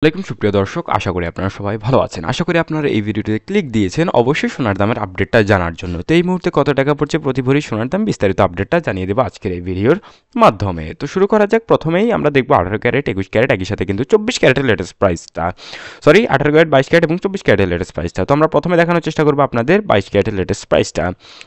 আসসালামাইকুম সুপ্রিয় দর্শক, আশা করি আপনারা সবাই ভালো আছেন। আশা করি আপনারা এই ভিডিওটিতে ক্লিক দিয়েছেন অবশ্যই সোনার দামের আপডেটটা জানার জন্য। তো এই মুহূর্তে কত টাকা পড়ছে প্রতি ভরি সোনার দাম, বিস্তারিত আপডেটটা জানিয়ে দেবো আজকের এই ভিডিওর মাধ্যমে। তো শুরু করা যাক। প্রথমেই আমরা দেখবো 18 ক্যারেট, 21 ক্যারেট, একই সাথে কিন্তু 24 ক্যারেটের লেটেস্ট প্রাইসটা, 18 ক্যারেট, 22 ক্যারেট এবং 24 ক্যারেটের লেটেস্ট প্রাইসটা। তো আমরা প্রথমে দেখানোর চেষ্টা করবো আপনাদের 22 ক্যারেটের লেটেস্ট প্রাইসটা।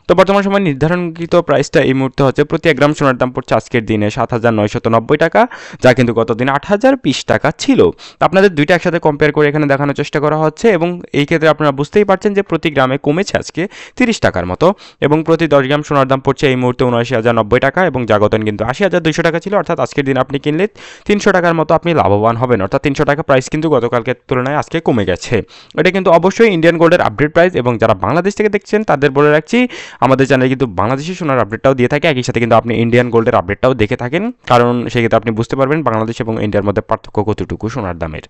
তো বর্তমান সময় নির্ধারণকৃত প্রাইসটা এই মুহূর্তে হচ্ছে প্রতি 1 গ্রাম সোনার দাম পড়ছে আজকের দিনে 7,990 টাকা, যা কিন্তু গতদিন 8,020 টাকা ছিল। তো আপনাদের দুইটা একসাথে কম্পেয়ার করে এখানে দেখানোর চেষ্টা করা হচ্ছে, এবং এই ক্ষেত্রে আপনারা বুঝতেই পারছেন যে প্রতি গ্রামে কমেছে আজকে 30 টাকার মতো, এবং প্রতি 10 গ্রাম সোনার দাম পড়ছে এই মুহূর্তে 79,090 টাকা, এবং জাগতন কিন্তু 80,200 টাকা ছিল। অর্থাৎ আজকের দিন আপনি কিনলে 300 টাকার মতো আপনি লাভবান হবেন। অর্থাৎ 300 টাকা প্রাইস কিন্তু গতকালকের তুলনায় আজকে কমে গেছে। এটা কিন্তু অবশ্যই ইন্ডিয়ান গোল্ডের আপডেট প্রাইস, এবং যারা বাংলাদেশ থেকে দেখছেন তাদের বলে রাখছি, আমাদের চ্যানেলে কিন্তু বাংলাদেশি সোনার আপডেটটাও দিয়ে থাকে, একই সাথে কিন্তু আপনি ইন্ডিয়ান গোল্ডের আপডেটটাও দেখে থাকেন, কারণ সেক্ষেত্রে আপনি বুঝতে পারবেন বাংলাদেশ এবং ইন্ডিয়ার মধ্যে পার্থক্য কতটুকু সোনার দামের।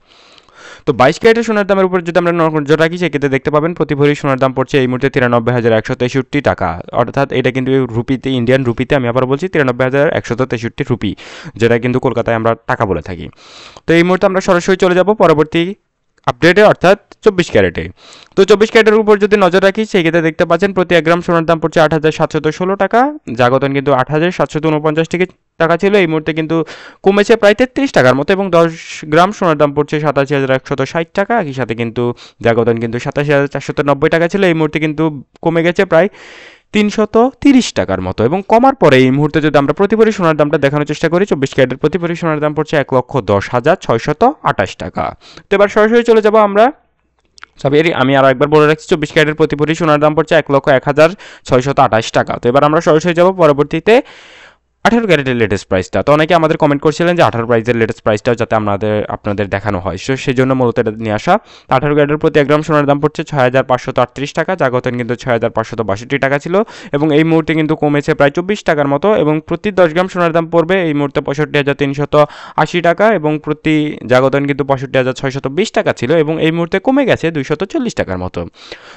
তো 22 ক্যারেটের সোনার দামের উপর যদি আমরা নজর রাখি, সেক্ষেত্রে দেখতে পাবেন প্রতি ভরি সোনার দাম পড়ছে এই মুহূর্তে 93,163 টাকা। অর্থাৎ এটা কিন্তু রুপিতে, ইন্ডিয়ান রুপিতে আমি আবার বলছি 93,163 রুপি, যেটা কিন্তু কলকাতায় আমরা টাকা বলে থাকি। তো এই মুহূর্তে আমরা সরাসরি চলে যাব পরবর্তী আপডেটে, অর্থাৎ 24 ক্যারেটে। তো 24 ক্যারেটের উপর যদি নজর রাখি, সেই ক্ষেত্রে দেখতে পাচ্ছেন প্রতি 1 গ্রাম সোনার দাম পড়ছে 8,716 টাকা, জাগতন কিন্তু 8,749 টাকা ছিল, এই মুহূর্তে কিন্তু কমেছে প্রায় 33 টাকার মতো, এবং 10 গ্রাম সোনার দাম পড়ছে 87,160 টাকা, একই সাথে কিন্তু জাগতন কিন্তু 87,490 টাকা ছিল, এই মুহূর্তে কিন্তু কমে গেছে প্রায় 330 টাকার মতো। এবং কমার পরে এই মুহূর্তে যদি আমরা প্রতি ভরি সোনার দামটা দেখানোর চেষ্টা করি, 24 ক্যারেটের প্রতি ভরি সোনার দাম পড়ছে 1,10,628 টাকা। তো এবার সরাসরি চলে যাব আমরা আমি আরও একবার বলে রাখছি, 24 ক্যারেটের প্রতি ভরি সোনার দাম পড়ছে 1,01,628 টাকা। তো এবার আমরা সরাসরি যাব পরবর্তীতে 18 ক্যারেটের লেটেস্ট প্রাইসটা। তো অনেকে আমাদের কমেন্ট করছিলেন যে 18 প্রাইসের লেটেস্ট প্রাইসটাও যাতে আপনাদের দেখানো হয়, সেই জন্য মূলত এটা নিয়ে আসা। 18 ক্যারেটের প্রতি 1 গ্রাম সোনার দাম পড়ছে 6,538 টাকা, জাগতন কিন্তু 6,562 টাকা ছিল, এবং এই মুহূর্তে কিন্তু কমেছে প্রায় 24 টাকার মতো, এবং প্রতি 10 গ্রাম সোনার দাম পড়বে এই মুহূর্তে 65,380 টাকা, এবং প্রতি জাগতন কিন্তু 65,620 টাকা ছিল, এবং এই মুহূর্তে কমে গেছে 240 টাকার মতো।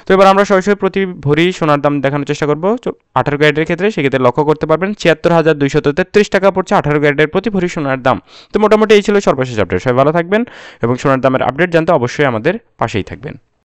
তো এবার আমরা সরাসরি প্রতি ভরি সোনার দাম দেখানোর চেষ্টা করবো 18 ক্যারেটের ক্ষেত্রে। সেক্ষেত্রে লক্ষ্য করতে পারবেন 76,233 টাকা পড়ছে 18 ক্যারেটের প্রতি ভরি সোনার দাম। তো মোটামুটি এই ছিল সর্বশেষ আপডেট। সবাই ভালো থাকবেন, এবং সোনার দামের আপডেট জানতে অবশ্যই আমাদের পাশেই থাকবেন।